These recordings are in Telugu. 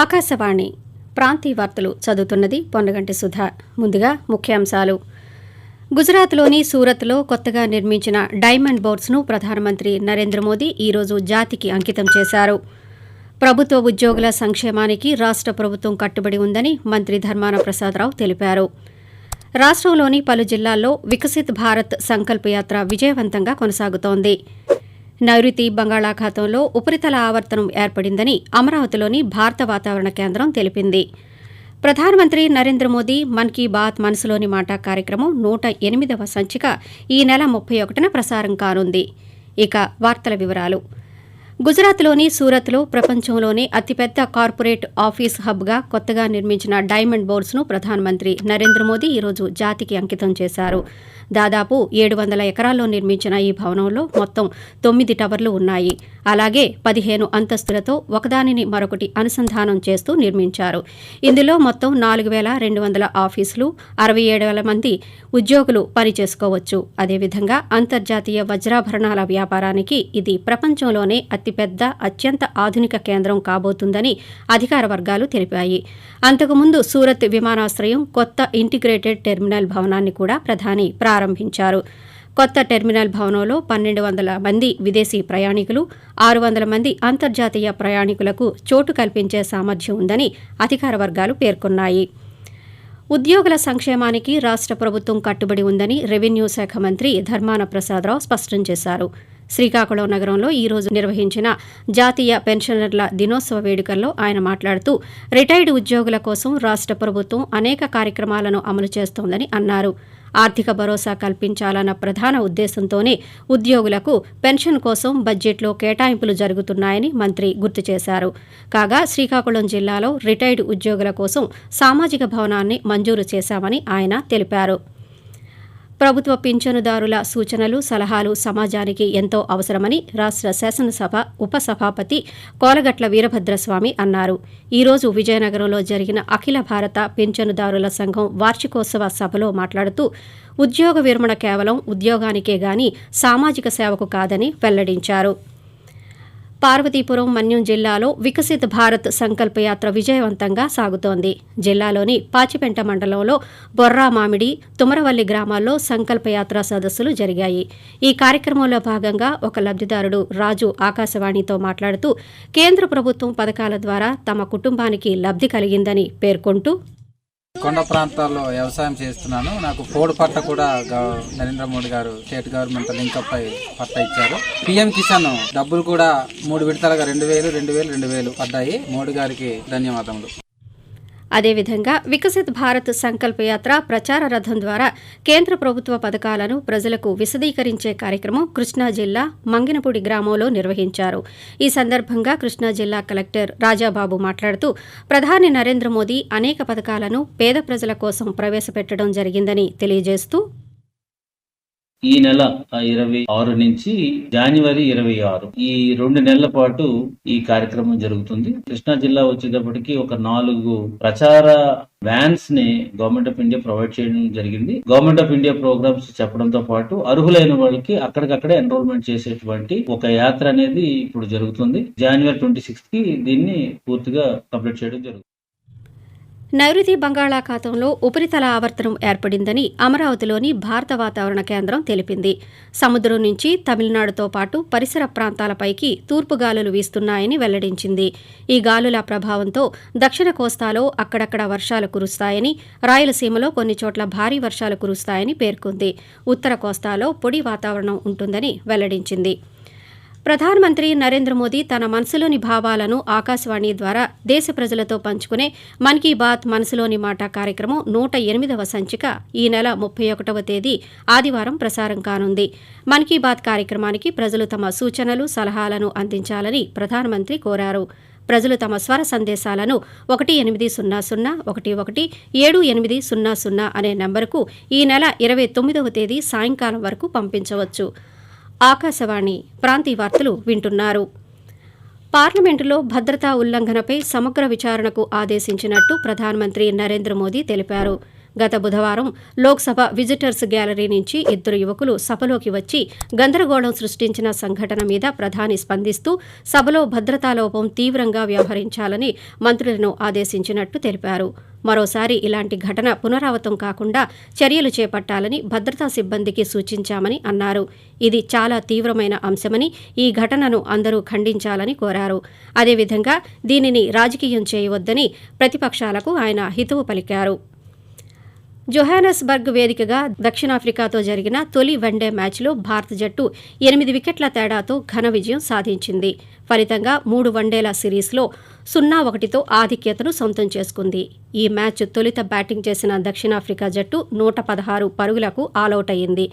ఆకాశవాణి ప్రాంతీయ వార్తలు చదువుతున్నది పొన్నగంటి సుధా. ముందుగా ముఖ్యాంశాలు. గుజరాత్లోని సూరత్లో కొత్తగా నిర్మించిన డైమండ్ బోర్డ్స్ను ప్రధానమంత్రి నరేంద్ర మోదీ ఈరోజు జాతికి అంకితం చేశారు. ప్రభుత్వ ఉద్యోగుల సంక్షేమానికి రాష్ట్ర ప్రభుత్వం కట్టుబడి ఉందని మంత్రి ధర్మాన ప్రసాదరావు తెలిపారు. రాష్ట్రంలోని పలు జిల్లాల్లో వికసిత్ భారత్ సంకల్ప యాత్ర విజయవంతంగా కొనసాగుతోంది. నైరుతి బంగాళాఖాతంలో ఉపరితల ఆవర్తనం ఏర్పడిందని అమరావతిలోని భారత వాతావరణ కేంద్రం తెలిపింది. ప్రధానమంత్రి నరేంద్ర మోదీ మన్ కీ బాత్ మనసులోని మాట కార్యక్రమం 108వ సంచిక ఈ నెల 31న ప్రసారం కానుంది. ఇక వార్తల వివరాలు. గుజరాత్లోని సూరత్లో ప్రపంచంలోనే అతిపెద్ద కార్పొరేట్ ఆఫీస్ హబ్గా కొత్తగా నిర్మించిన డైమండ్ బోర్డ్స్ను ప్రధానమంత్రి నరేంద్ర మోదీ ఈరోజు జాతికి అంకితం చేశారు. దాదాపు 700 ఎకరాల్లో నిర్మించిన ఈ భవనంలో మొత్తం 9 టవర్లు ఉన్నాయి. అలాగే 15 అంతస్తులతో ఒకదానిని మరొకటి అనుసంధానం చేస్తూ నిర్మించారు. ఇందులో మొత్తం 4,200 ఆఫీసులు, 67,000 మంది ఉద్యోగులు పనిచేసుకోవచ్చు. అదేవిధంగా అంతర్జాతీయ వజ్రాభరణాల వ్యాపారానికి ఇది ప్రపంచంలోనే అతిపెద్ద అత్యంత ఆధునిక కేంద్రం కాబోతుందని అధికార వర్గాలు తెలిపాయి. అంతకుముందు సూరత్ విమానాశ్రయం కొత్త ఇంటిగ్రేటెడ్ టెర్మినల్ భవనాన్ని కూడా ప్రధాని ప్రారంభించారు. కొత్త టెర్మినల్ భవనంలో 1,200 మంది విదేశీ ప్రయాణికులు, 600 మంది అంతర్జాతీయ ప్రయాణికులకు చోటు కల్పించే సామర్థ్యం ఉందని అధికార వర్గాలు పేర్కొన్నాయి. ఉద్యోగుల సంక్షేమానికి రాష్ట్ర ప్రభుత్వం కట్టుబడి ఉందని రెవెన్యూ శాఖ మంత్రి ధర్మాన ప్రసాదరావు స్పష్టం చేశారు. శ్రీకాకుళం నగరంలో ఈరోజు నిర్వహించిన జాతీయ పెన్షనర్ల దినోత్సవ వేడుకల్లో ఆయన మాట్లాడుతూ రిటైర్డ్ ఉద్యోగుల కోసం రాష్ట్ర ప్రభుత్వం అనేక కార్యక్రమాలను అమలు చేస్తోందని అన్నారు. ఆర్థిక భరోసా కల్పించాలన్న ప్రధాన ఉద్దేశంతోనే ఉద్యోగులకు పెన్షన్ కోసం బడ్జెట్లో కేటాయింపులు జరుగుతున్నాయని మంత్రి గుర్తు చేశారు. కాగా శ్రీకాకుళం జిల్లాలో రిటైర్డ్ ఉద్యోగుల కోసం సామాజిక భవనాన్ని మంజూరు చేశామని ఆయన తెలిపారు. ప్రభుత్వ పింఛనుదారుల సూచనలు, సలహాలు సమాజానికి ఎంతో అవసరమని రాష్ట్ర శాసనసభ ఉపసభాపతి కోలగట్ల వీరభద్రస్వామి అన్నారు. ఈరోజు విజయనగరంలో జరిగిన అఖిల భారత పింఛనుదారుల సంఘం వార్షికోత్సవ సభలో మాట్లాడుతూ ఉద్యోగ విరమణ కేవలం ఉద్యోగానికే గాని సామాజిక సేవకు కాదని వెల్లడించారు. పార్వతీపురం మన్యం జిల్లాలో వికసిత్ భారత్ సంకల్ప యాత్ర విజయవంతంగా సాగుతోంది. జిల్లాలోని పాచిపెంట మండలంలో బొర్రా మామిడి, తుమరవల్లి గ్రామాల్లో సంకల్ప యాత్ర సదస్సులు జరిగాయి. ఈ కార్యక్రమంలో భాగంగా ఒక లబ్దిదారుడు రాజు ఆకాశవాణితో మాట్లాడుతూ కేంద్ర ప్రభుత్వం పథకాల ద్వారా తమ కుటుంబానికి లబ్ది కలిగిందని పేర్కొంటూ కొండ ప్రాంతాల్లో వ్యవసాయం చేస్తున్నాను. నాకు పోడు పట్ట కూడా నరేంద్ర మోడీ గారు స్టేట్ గవర్నమెంట్ లింకప్ అయి పట్ట ఇచ్చారు. పిఎం కిసాన్ డబ్బులు కూడా 3 విడతలుగా 2,000 పడ్డాయి. మోడీ గారికి ధన్యవాదములు. అదేవిధంగా వికసిత్ భారత్ సంకల్ప యాత్ర ప్రచార రథం ద్వారా కేంద్ర ప్రభుత్వ పథకాలను ప్రజలకు విశదీకరించే కార్యక్రమం కృష్ణా జిల్లా మంగినపూడి గ్రామంలో నిర్వహించారు. ఈ సందర్భంగా కృష్ణా జిల్లా కలెక్టర్ రాజాబాబు మాట్లాడుతూ ప్రధాని నరేంద్ర మోదీ అనేక పథకాలను పేద ప్రజల కోసం ప్రవేశపెట్టడం జరిగిందని తెలియజేస్తూ ఈ నెల 26 నుంచి జనవరి 26 ఈ 2 నెలల పాటు ఈ కార్యక్రమం జరుగుతుంది. కృష్ణా జిల్లా వచ్చేటప్పటికి ఒక 4 ప్రచార వ్యాన్స్ ని గవర్నమెంట్ ఆఫ్ ఇండియా ప్రొవైడ్ చేయడం జరిగింది. గవర్నమెంట్ ఆఫ్ ఇండియా ప్రోగ్రామ్స్ చెప్పడంతో పాటు అర్హులైన వాళ్ళకి అక్కడికక్కడే ఎన్రోల్మెంట్ చేసేటువంటి ఒక యాత్ర అనేది ఇప్పుడు జరుగుతుంది. జనవరి 26 కి దీన్ని పూర్తిగా కంప్లీట్ చేయడం జరుగుతుంది. నైరుతి బంగాళాఖాతంలో ఉపరితల ఆవర్తనం ఏర్పడిందని అమరావతిలోని భారత వాతావరణ కేంద్రం తెలిపింది. సముద్రం నుంచి తమిళనాడుతో పాటు పరిసర ప్రాంతాలపైకి తూర్పు గాలులు వీస్తున్నాయని వెల్లడించింది. ఈ గాలుల ప్రభావంతో దక్షిణ కోస్తాలో అక్కడక్కడ వర్షాలు కురుస్తాయని, రాయలసీమలో కొన్ని చోట్ల భారీ వర్షాలు కురుస్తాయని పేర్కొంది. ఉత్తర కోస్తాలో పొడి వాతావరణం ఉంటుందని వెల్లడించింది. ప్రధానమంత్రి నరేంద్ర మోదీ తన మనసులోని భావాలను ఆకాశవాణి ద్వారా దేశ ప్రజలతో పంచుకునే మన్ కీ బాత్ మనసులోని మాట కార్యక్రమం 108వ సంచిక ఈ నెల 31వ తేదీ ఆదివారం ప్రసారం కానుంది. మన్ కీ బాత్ కార్యక్రమానికి ప్రజలు తమ సూచనలు, సలహాలను అందించాలని ప్రధానమంత్రి కోరారు. ప్రజలు తమ స్వర సందేశాలను 1800117800 అనే నంబరుకు ఈ నెల 29వ తేదీ సాయంకాలం వరకు పంపించవచ్చు. ఆకాశవాణి ప్రాంతీయ వార్తలు వింటున్నారు. పార్లమెంటులో భద్రతా ఉల్లంఘనపై సమగ్ర విచారణకు ఆదేశించినట్టు ప్రధానమంత్రి నరేంద్ర మోదీ తెలిపారు. గత బుధవారం లోక్సభ విజిటర్స్ గ్యాలరీ నుంచి ఇద్దరు యువకులు సభలోకి వచ్చి గందరగోళం సృష్టించిన సంఘటన మీద ప్రధాని స్పందిస్తూ సభలో భద్రతా లోపం తీవ్రంగా వ్యవహరించాలని మంత్రులను ఆదేశించినట్టు తెలిపారు. మరోసారి ఇలాంటి ఘటన పునరావృతం కాకుండా చర్యలు చేపట్టాలని భద్రతా సిబ్బందికి సూచించామని అన్నారు. ఇది చాలా తీవ్రమైన అంశమని, ఈ ఘటనను అందరూ ఖండించాలని కోరారు. అదేవిధంగా దీనిని రాజకీయం చేయవద్దని ప్రతిపక్షాలకు ఆయన హితవు పలికారు. జోహానస్బర్గ్ వేదికగా దక్షిణాఫ్రికాతో జరిగిన తొలి వన్డే మ్యాచ్లో భారత జట్టు 8 వికెట్ల తేడాతో ఘన విజయం సాధించింది. ఫలితంగా 3 వన్డేల సిరీస్లో 0-1తో ఆధిక్యతను సొంతం చేసుకుంది. ఈ మ్యాచ్ తొలుత బ్యాటింగ్ చేసిన దక్షిణాఫ్రికా జట్టు 116 పరుగులకు ఆలౌట్ అయింది.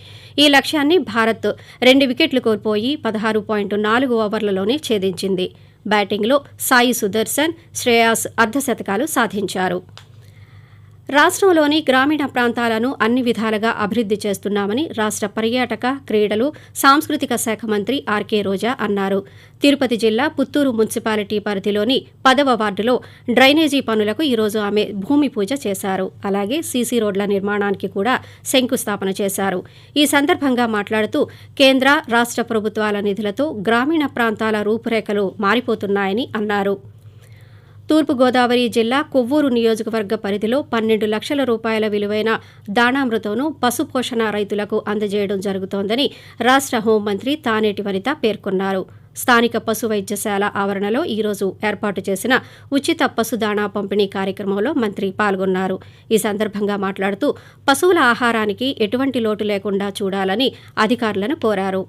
ఈ లక్ష్యాన్ని భారత్ 2 వికెట్లు కోల్పోయి 16.4 ఓవర్లలోనే ఛేదించింది. బ్యాటింగ్లో సాయి సుదర్శన్, శ్రేయాస్ అర్ధశతకాలు సాధించారు. రాష్ట్రంలోని గ్రామీణ ప్రాంతాలను అన్ని విధాలుగా అభివృద్ధి చేస్తున్నామని రాష్ట్ర పర్యాటక, క్రీడలు, సాంస్కృతిక శాఖ మంత్రి ఆర్కే రోజా అన్నారు. తిరుపతి జిల్లా పుత్తూరు మున్సిపాలిటీ పరిధిలోని 10వ వార్డులో డ్రైనేజీ పనులకు ఈరోజు ఆమె భూమి పూజ చేశారు. అలాగే సీసీ రోడ్ల నిర్మాణానికి కూడా శంకుస్థాపన చేశారు. ఈ సందర్భంగా మాట్లాడుతూ కేంద్ర, రాష్ట్ర ప్రభుత్వాల నిధులతో గ్రామీణ ప్రాంతాల రూపురేఖలు మారిపోతున్నాయని అన్నారు. తూర్పుగోదావరి జిల్లా కొవ్వూరు నియోజకవర్గ పరిధిలో 12 లక్షల రూపాయల విలువైన దాణామృతంను పశుపోషణ రైతులకు అందజేయడం జరుగుతోందని రాష్ట్ర హోంమంత్రి తానేటి వనిత పేర్కొన్నారు. స్థానిక పశు వైద్యశాల ఆవరణలో ఈరోజు ఏర్పాటు చేసిన ఉచిత పశుదాణా పంపిణీ కార్యక్రమంలో మంత్రి పాల్గొన్నారు. ఈ సందర్భంగా మాట్లాడుతూ పశువుల ఆహారానికి ఎటువంటి లోటు లేకుండా చూడాలని అధికారులను కోరారు.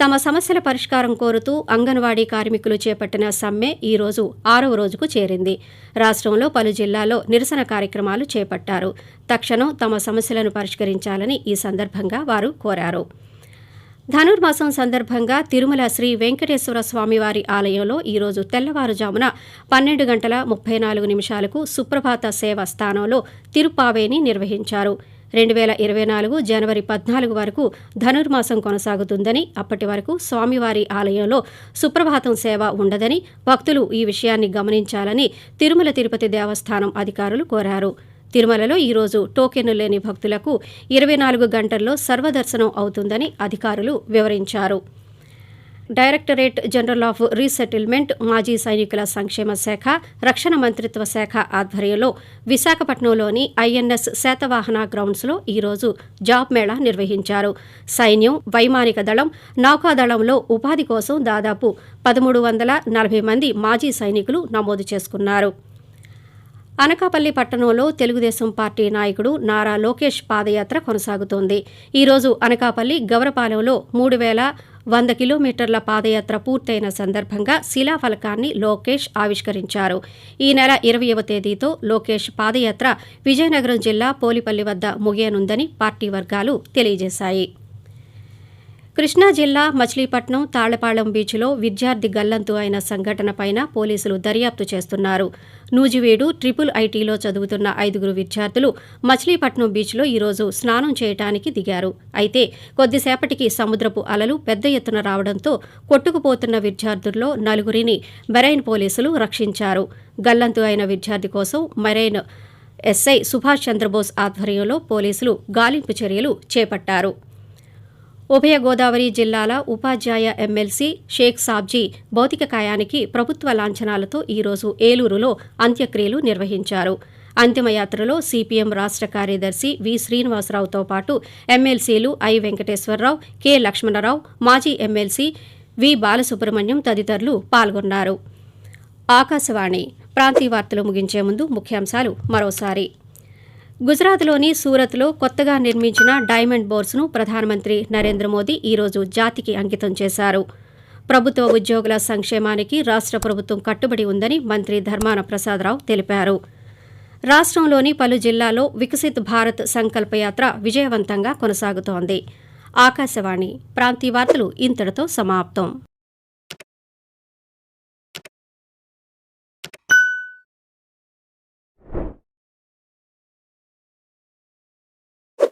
తమ సమస్యల పరిష్కారం కోరుతూ అంగన్వాడీ కార్మికులు చేపట్టిన సమ్మె ఈ రోజు 6వ రోజుకు చేరింది. రాష్ట్రంలో పలు జిల్లాల్లో నిరసన కార్యక్రమాలు చేపట్టారు. తక్షణం తమ సమస్యలను పరిష్కరించాలని ఈ సందర్భంగా వారు కోరారు. ధనుర్మాసం సందర్భంగా తిరుమల శ్రీ వెంకటేశ్వర స్వామివారి ఆలయంలో ఈరోజు తెల్లవారుజామున 12:34 సుప్రభాత సేవ స్థానంలో తిరుపావేని నిర్వహించారు. 2024 జనవరి 14 వరకు ధనుర్మాసం కొనసాగుతుందని, అప్పటి వరకు స్వామివారి ఆలయంలో సుప్రభాతం సేవ ఉండదని భక్తులు ఈ విషయాన్ని గమనించాలని తిరుమల తిరుపతి దేవస్థానం అధికారులు కోరారు. తిరుమలలో ఈరోజు టోకెన్లు లేని భక్తులకు 24 గంటల్లో సర్వదర్శనం అవుతుందని అధికారులు వివరించారు. డైరెక్టరేట్ జనరల్ ఆఫ్ రీసెటిల్మెంట్, మాజీ సైనికుల సంక్షేమ శాఖ, రక్షణ మంత్రిత్వ శాఖ ఆధ్వర్యంలో విశాఖపట్నంలోని ఐఎన్ఎస్ శాతవాహన గ్రౌండ్స్లో ఈరోజు జాబ్ మేళా నిర్వహించారు. సైన్యం, వైమానిక దళం, నౌకాదళంలో ఉపాధి కోసం దాదాపు 1340 మంది మాజీ సైనికులు నమోదు చేసుకున్నారు. అనకాపల్లి పట్టణంలో తెలుగుదేశం పార్టీ నాయకుడు నారా లోకేష్ పాదయాత్ర కొనసాగుతోంది. ఈరోజు అనకాపల్లి గవరపాలెంలో 3100 కిలోమీటర్ల పాదయాత్ర పూర్తయిన సందర్భంగా శిలాఫలకాన్ని లోకేష్ ఆవిష్కరించారు. ఈ నెల 20వ తేదీతో లోకేష్ పాదయాత్ర విజయనగరం జిల్లా పోలిపల్లి వద్ద ముగియనుందని పార్టీ వర్గాలు తెలియజేశాయి. కృష్ణా జిల్లా మచిలీపట్నం తాళ్లపాళెం బీచ్లో విద్యార్థి గల్లంతు అయిన సంఘటనపైన పోలీసులు దర్యాప్తు చేస్తున్నారు. నూజివీడు IIITలో చదువుతున్న 5 విద్యార్థులు మచిలీపట్నం బీచ్లో ఈరోజు స్నానం చేయడానికి దిగారు. అయితే కొద్దిసేపటికి సముద్రపు అలలు పెద్ద ఎత్తున రావడంతో కొట్టుకుపోతున్న విద్యార్థుల్లో 4 మెరైన్ పోలీసులు రక్షించారు. గల్లంతు అయిన విద్యార్థి కోసం మెరైన్ ఎస్ఐ సుభాష్ చంద్రబోస్ ఆధ్వర్యంలో పోలీసులు గాలింపు చర్యలు చేపట్టారు. ఉభయ గోదావరి జిల్లాల ఉపాధ్యాయ ఎమ్మెల్సీ షేక్ సాబ్జీ భౌతిక కాయానికి ప్రభుత్వ లాంఛనాలతో ఈరోజు ఏలూరులో అంత్యక్రియలు నిర్వహించారు. అంతిమయాత్రలో సిపిఎం రాష్ట్ర కార్యదర్శి వి శ్రీనివాసరావుతో పాటు ఎమ్మెల్సీలు ఐ వెంకటేశ్వరరావు, కె లక్ష్మణరావు, మాజీ ఎమ్మెల్సీ వి బాలసుబ్రహ్మణ్యం తదితరులు పాల్గొన్నారు. ఆకాశవాణి ప్రాంతీయ వార్తలు ముగించే ముందు ముఖ్యాంశాలు మరోసారి. గుజరాత్లోని సూరత్లో కొత్తగా నిర్మించిన డైమండ్ బోర్స్ను ప్రధానమంత్రి నరేంద్ర మోదీ ఈరోజు జాతికి అంకితం చేశారు. ప్రభుత్వ ఉద్యోగుల సంక్షేమానికి రాష్ట్ర ప్రభుత్వం కట్టుబడి ఉందని మంత్రి ధర్మాన ప్రసాదరావు తెలిపారు. రాష్ట్రంలోని పలు జిల్లాల్లో వికసిత్ భారత్ సంకల్పయాత్ర విజయవంతంగా కొనసాగుతోంది. ఆకాశవాణి ప్రాంతీయ వార్తలు ఇంతటితో సమాప్తం.